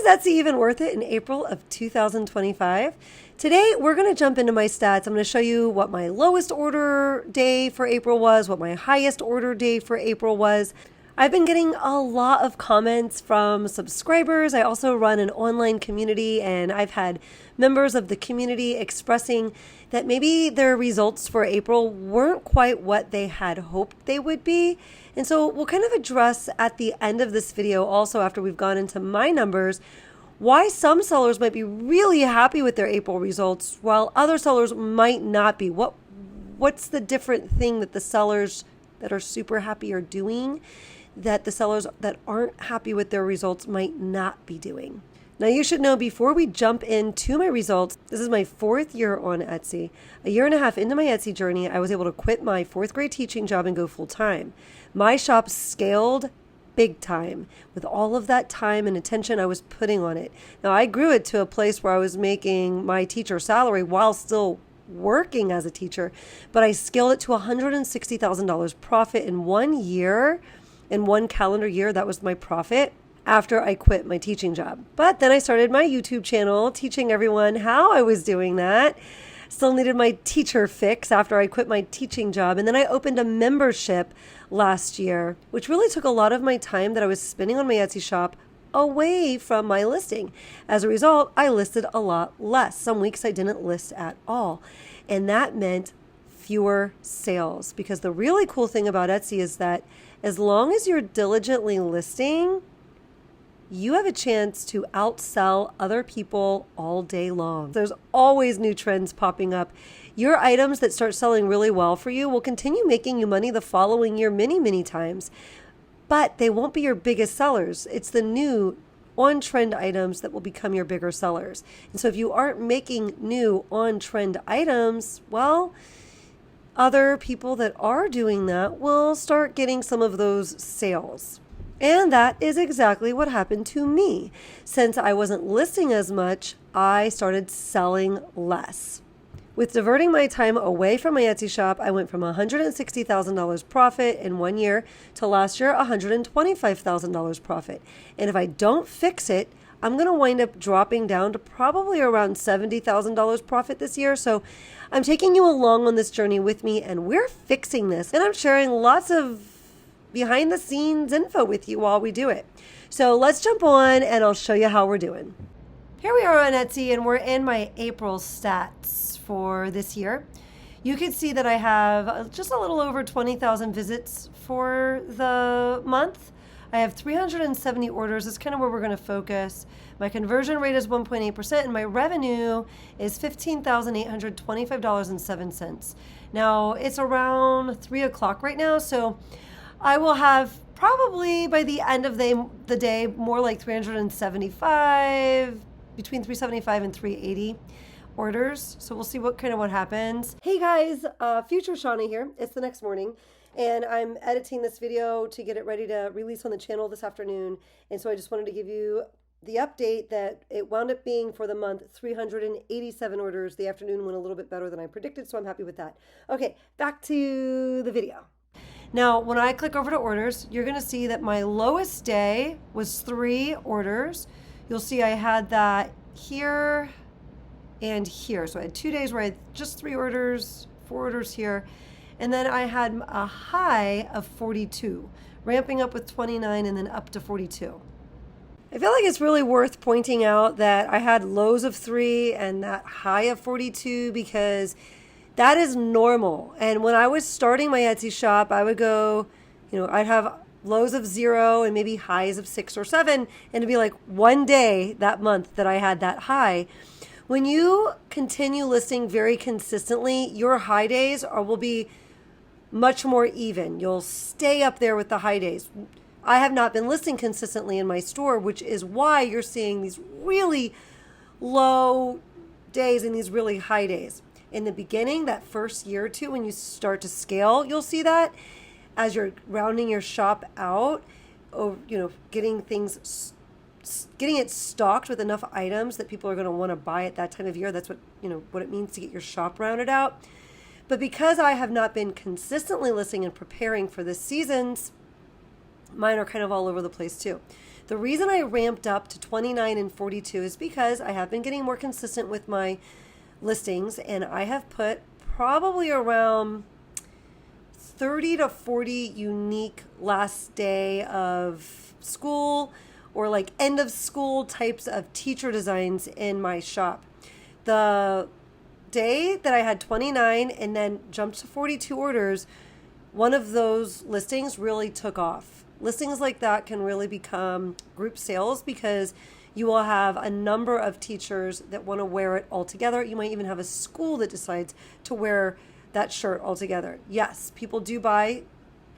Etsy even worth it in April of 2025? Today, we're going to jump into my stats. I'm going to show you what my lowest order day for April was, what my highest order day for April was. I've been getting a lot of comments from subscribers. I also run an online community, and I've had members of the community expressing that maybe their results for April weren't quite what they had hoped they would be. And so we'll kind of address at the end of this video, also after we've gone into my numbers, why some sellers might be really happy with their April results while other sellers might not be. What's the different thing that the sellers that are super happy are doing that the sellers that aren't happy with their results might not be doing? Now, you should know, before we jump into my results, this is my 4th year on Etsy. A year and a half into my Etsy journey, I was able to quit my 4th grade teaching job and go full time. My shop scaled big time with all of that time and attention I was putting on it. Now, I grew it to a place where I was making my teacher salary while still working as a teacher, but I scaled it to $160,000 profit in 1 year. In 1 calendar year, that was my profit after I quit my teaching job. But then I started my YouTube channel teaching everyone how I was doing that. Still needed my teacher fix after I quit my teaching job. And then I opened a membership last year, which really took a lot of my time that I was spending on my Etsy shop away from my listing. As a result, I listed a lot less. Some weeks I didn't list at all. And that meant fewer sales, because the really cool thing about Etsy is that as long as you're diligently listing, you have a chance to outsell other people all day long. There's always new trends popping up. Your items that start selling really well for you will continue making you money the following year many times, but they won't be your biggest sellers. It's the new on-trend items that will become your bigger sellers. And so if you aren't making new on-trend items, well, other people that are doing that will start getting some of those sales. And that is exactly what happened to me. Since I wasn't listing as much, I started selling less. With diverting my time away from my Etsy shop, I went from $160,000 profit in 1 year to last year $125,000 profit. And if I don't fix it, I'm going to wind up dropping down to probably around $70,000 profit this year. So I'm taking you along on this journey with me, and we're fixing this. And I'm sharing lots of behind the scenes info with you while we do it. So let's jump on and I'll show you how we're doing. Here we are on Etsy, and we're in my April stats for this year. You can see that I have just a little over 20,000 visits for the month. I have 370 orders. That's kind of where we're going to focus. My conversion rate is 1.8%, and my revenue is $15,825.07. Now, it's around 3 o'clock right now, so I will have probably by the end of the day more like 375, between 375 and 380 orders. So we'll see what happens. Hey guys, future Shauna here. It's the next morning, and I'm editing this video to get it ready to release on the channel this afternoon. And so I just wanted to give you the update that it wound up being for the month 387 orders. The afternoon went a little bit better than I predicted, so I'm happy with that. Okay, back to the video. Now, when I click over to orders, you're going to see that my lowest day was 3 orders. You'll see I had that here and here. So I had 2 days where I had just 3 orders, 4 orders here. And then I had a high of 42, ramping up with 29 and then up to 42. I feel like it's really worth pointing out that I had lows of 3 and that high of 42 because that is normal. And when I was starting my Etsy shop, I would go, I'd have lows of 0 and maybe highs of 6 or 7. And it'd be like one day that month that I had that high. When you continue listing very consistently, your high days will be much more even. You'll stay up there with the high days. I have not been listing consistently in my store, which is why you're seeing these really low days and these really high days. In the beginning, that first year or two, when you start to scale, you'll see that as you're rounding your shop out, or getting it stocked with enough items that people are going to want to buy at that time of year. That's what it means to get your shop rounded out. But because I have not been consistently listing and preparing for the seasons, mine are kind of all over the place too. The reason I ramped up to 29 and 42 is because I have been getting more consistent with my listings, and I have put probably around 30 to 40 unique last day of school or like end of school types of teacher designs in my shop. The day that I had 29 and then jumped to 42 orders, one of those listings really took off. Listings like that can really become group sales because you will have a number of teachers that want to wear it all together. You might even have a school that decides to wear that shirt all together. Yes, people do buy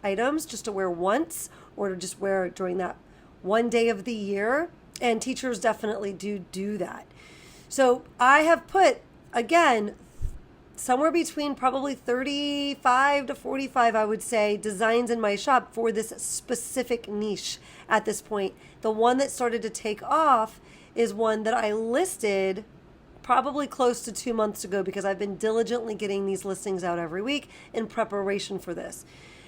items just to wear once or to just wear it during that one day of the year. And teachers definitely do that. So I have put, again, somewhere between probably 35 to 45, I would say, designs in my shop for this specific niche at this point. The one that started to take off is one that I listed probably close to 2 months ago because I've been diligently getting these listings out every week in preparation for this.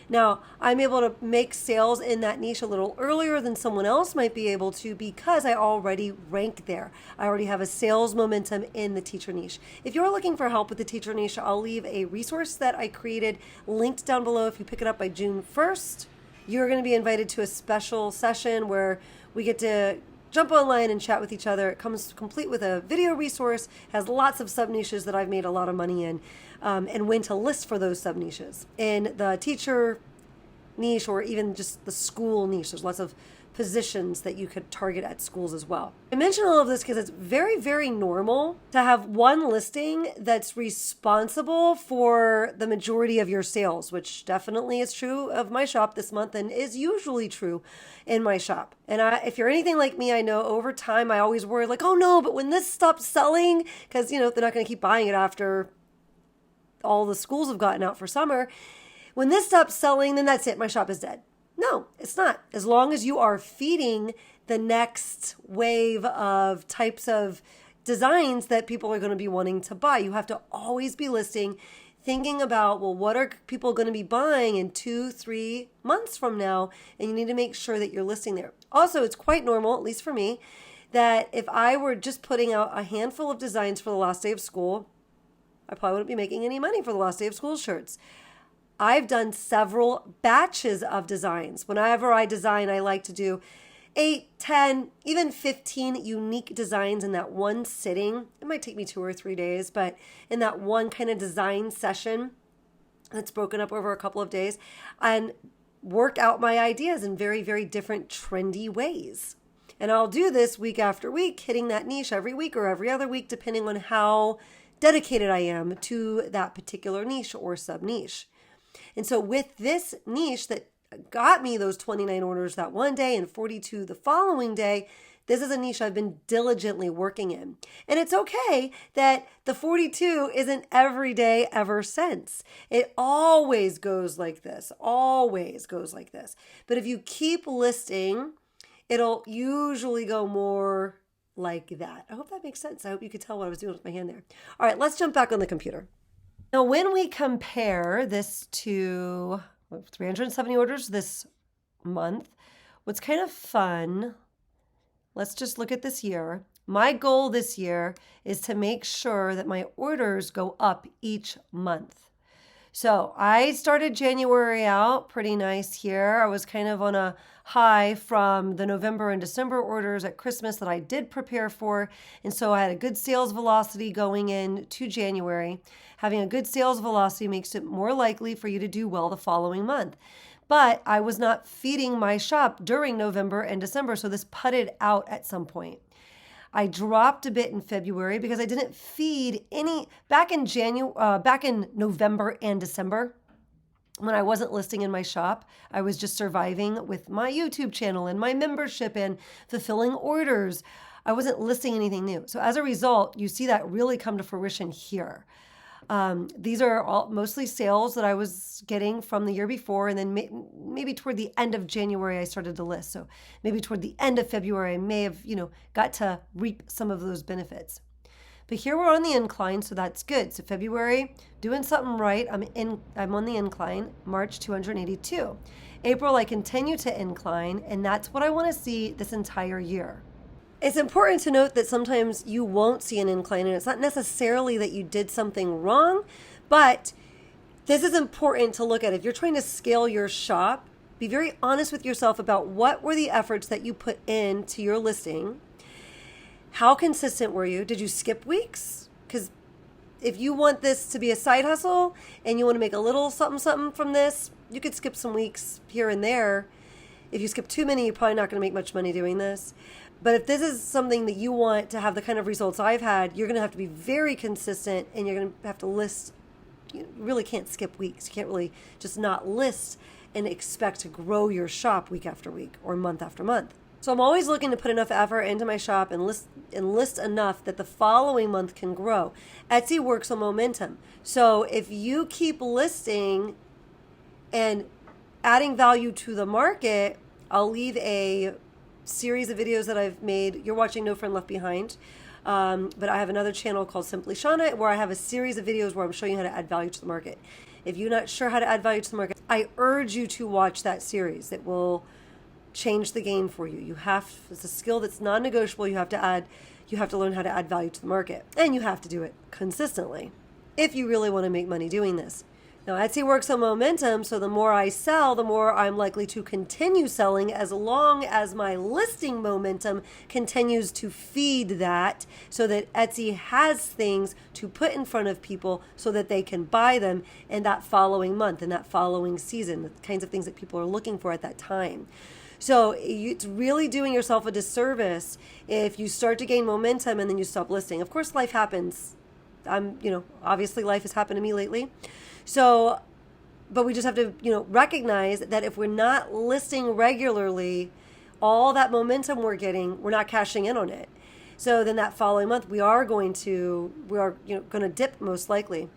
Now, I'm able to make sales in that niche a little earlier than someone else might be able to because I already rank there. I already have a sales momentum in the teacher niche. If you're looking for help with the teacher niche, I'll leave a resource that I created linked down below. If you pick it up by June 1st, you're going to be invited to a special session where we get to jump online and chat with each other. It comes complete with a video resource, has lots of sub-niches that I've made a lot of money in, and when to list for those sub-niches. In the teacher niche or even just the school niche, there's lots of positions that you could target at schools as well. I mention all of this because it's very, very normal to have one listing that's responsible for the majority of your sales, which definitely is true of my shop this month and is usually true in my shop. And if you're anything like me, I know over time I always worry like, oh no, but when this stops selling, because they're not going to keep buying it after all the schools have gotten out for summer. When this stops selling, then that's it. My shop is dead. No, it's not. As long as you are feeding the next wave of types of designs that people are going to be wanting to buy, you have to always be listing, thinking about, well, what are people going to be buying in 2-3 months from now? And you need to make sure that you're listing there. Also, it's quite normal, at least for me, that if I were just putting out a handful of designs for the last day of school, I probably wouldn't be making any money for the last day of school shirts. I've done several batches of designs. Whenever I design, I like to do 8, 10, even 15 unique designs in that one sitting. It might take me 2 or 3 days, but in that one kind of design session that's broken up over a couple of days, and work out my ideas in very, very different trendy ways. And I'll do this week after week, hitting that niche every week or every other week, depending on how dedicated I am to that particular niche or sub-niche. And so with this niche that got me those 29 orders that one day and 42 the following day, this is a niche I've been diligently working in. And it's okay that the 42 isn't every day ever since. It always goes like this, always goes like this. But if you keep listing, it'll usually go more like that. I hope that makes sense. I hope you could tell what I was doing with my hand there. All right, let's jump back on the computer. Now, when we compare this to 370 orders this month, what's kind of fun, let's just look at this year. My goal this year is to make sure that my orders go up each month. So I started January out pretty nice here. I was kind of on a high from the November and December orders at Christmas that I did prepare for. And so I had a good sales velocity going into January. Having a good sales velocity makes it more likely for you to do well the following month. But I was not feeding my shop during November and December, so this putted out at some point. I dropped a bit in February because I didn't feed any back in November and December. When I wasn't listing in my shop, I was just surviving with my YouTube channel and my membership and fulfilling orders. I wasn't listing anything new. So as a result, you see that really come to fruition here. These are all mostly sales that I was getting from the year before, and then maybe toward the end of January I started to list. So maybe toward the end of February I may have, got to reap some of those benefits. But here we're on the incline, so that's good. So February, doing something right. I'm on the incline. March, 282. April, I continue to incline, and that's what I want to see this entire year. It's important to note that sometimes you won't see an incline, and it's not necessarily that you did something wrong, but this is important to look at. If you're trying to scale your shop, be very honest with yourself about what were the efforts that you put into your listing. How consistent were you? Did you skip weeks? Because if you want this to be a side hustle and you want to make a little something something from this, you could skip some weeks here and there. If you skip too many, you're probably not going to make much money doing this. But if this is something that you want to have the kind of results I've had, you're going to have to be very consistent, and you're going to have to list. You really can't skip weeks. You can't really just not list and expect to grow your shop week after week or month after month. So I'm always looking to put enough effort into my shop and list enough that the following month can grow. Etsy works on momentum. So if you keep listing and adding value to the market, I'll leave a series of videos that I've made. You're watching No Friend Left Behind. But I have another channel called Simply Shauna where I have a series of videos where I'm showing you how to add value to the market. If you're not sure how to add value to the market, I urge you to watch that series. It will change the game for you. It's a skill that's non-negotiable. You have to learn how to add value to the market, and you have to do it consistently if you really want to make money doing this. Now, Etsy works on momentum, so the more I sell, the more I'm likely to continue selling, as long as my listing momentum continues to feed that, so that Etsy has things to put in front of people so that they can buy them in that following month, in that following season, the kinds of things that people are looking for at that time. So it's really doing yourself a disservice if you start to gain momentum and then you stop listing. Of course, life happens. Obviously life has happened to me lately. So, but we just have to, recognize that if we're not listing regularly, all that momentum we're getting, we're not cashing in on it. So then that following month, we are going to dip most likely.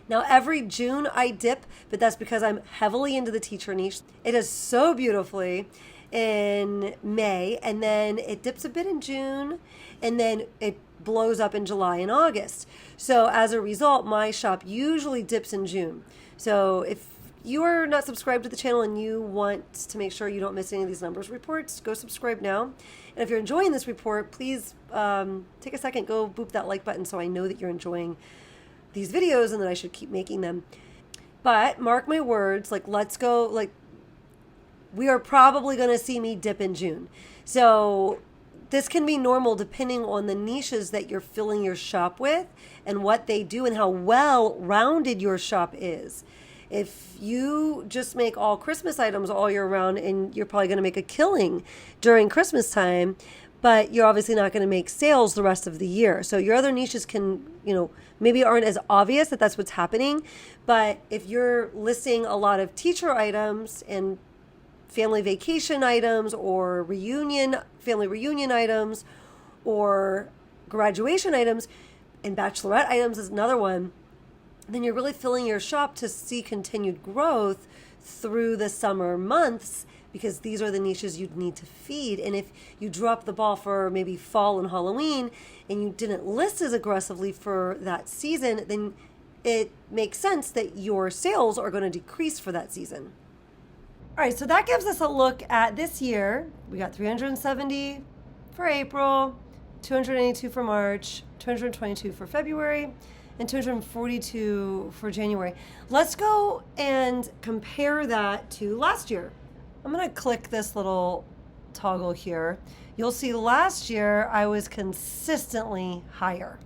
Now, every June I dip, but that's because I'm heavily into the teacher niche. It does so beautifully in May, and then it dips a bit in June, and then it blows up in July and August. So as a result, my shop usually dips in June. So if you are not subscribed to the channel and you want to make sure you don't miss any of these numbers reports, go subscribe now. And if you're enjoying this report, please take a second, go boop that like button so I know that you're enjoying these videos and that I should keep making them. But mark my words, let's go, we are probably going to see me dip in June. So this can be normal depending on the niches that you're filling your shop with and what they do and how well-rounded your shop is. If you just make all Christmas items all year round, and you're probably going to make a killing during Christmas time, but you're obviously not going to make sales the rest of the year. So your other niches can, maybe aren't as obvious that that's what's happening. But if you're listing a lot of teacher items and family vacation items or family reunion items or graduation items, and bachelorette items is another one, then you're really filling your shop to see continued growth through the summer months, because these are the niches you'd need to feed. And if you drop the ball for maybe fall and Halloween and you didn't list as aggressively for that season, then it makes sense that your sales are going to decrease for that season. All right, so that gives us a look at this year. We got 370 for April, 282 for March, 222 for February, and 242 for January. Let's go and compare that to last year. I'm going to click this little toggle here. You'll see last year I was consistently higher.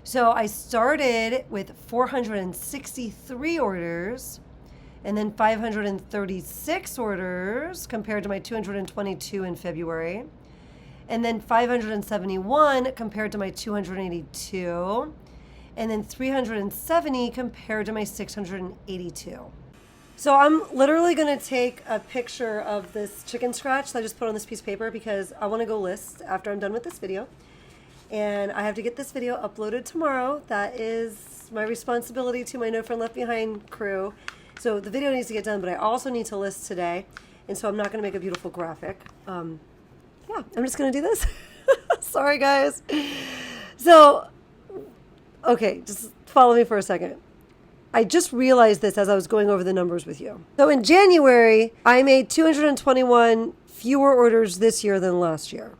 So I started with 463 orders, and then 536 orders compared to my 222 in February, and then 571 compared to my 282, and then 370 compared to my 682. So I'm literally going to take a picture of this chicken scratch that I just put on this piece of paper because I want to go list after I'm done with this video. And I have to get this video uploaded tomorrow. That is my responsibility to my No Friend Left Behind crew. So the video needs to get done, but I also need to list today. And so I'm not going to make a beautiful graphic. I'm just going to do this. Sorry, guys. So Okay, just follow me for a second. I just realized this as I was going over the numbers with you. So in January, I made 221 fewer orders this year than last year.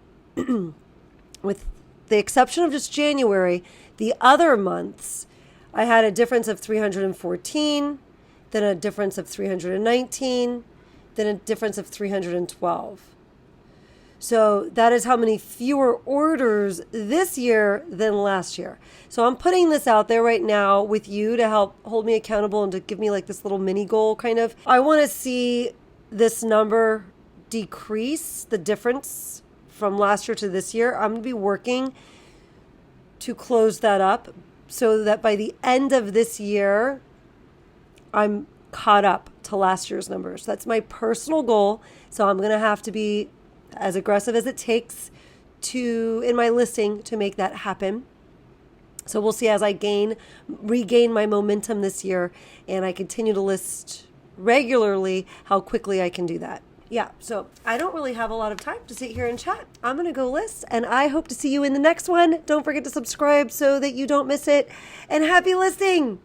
With the exception of just January, the other months, I had a difference of 314, then a difference of 319, then a difference of 312. So that is how many fewer orders this year than last year. So I'm putting this out there right now with you to help hold me accountable and to give me like this little mini goal kind of. I want to see this number decrease, the difference from last year to this year. I'm going to be working to close that up so that by the end of this year, I'm caught up to last year's numbers. That's my personal goal. So I'm going to have to be as aggressive as it takes in my listing to make that happen. So we'll see as I regain my momentum this year and I continue to list regularly how quickly I can do that. Yeah, so I don't really have a lot of time to sit here and chat. I'm going to go list and I hope to see you in the next one. Don't forget to subscribe so that you don't miss it. And happy listing!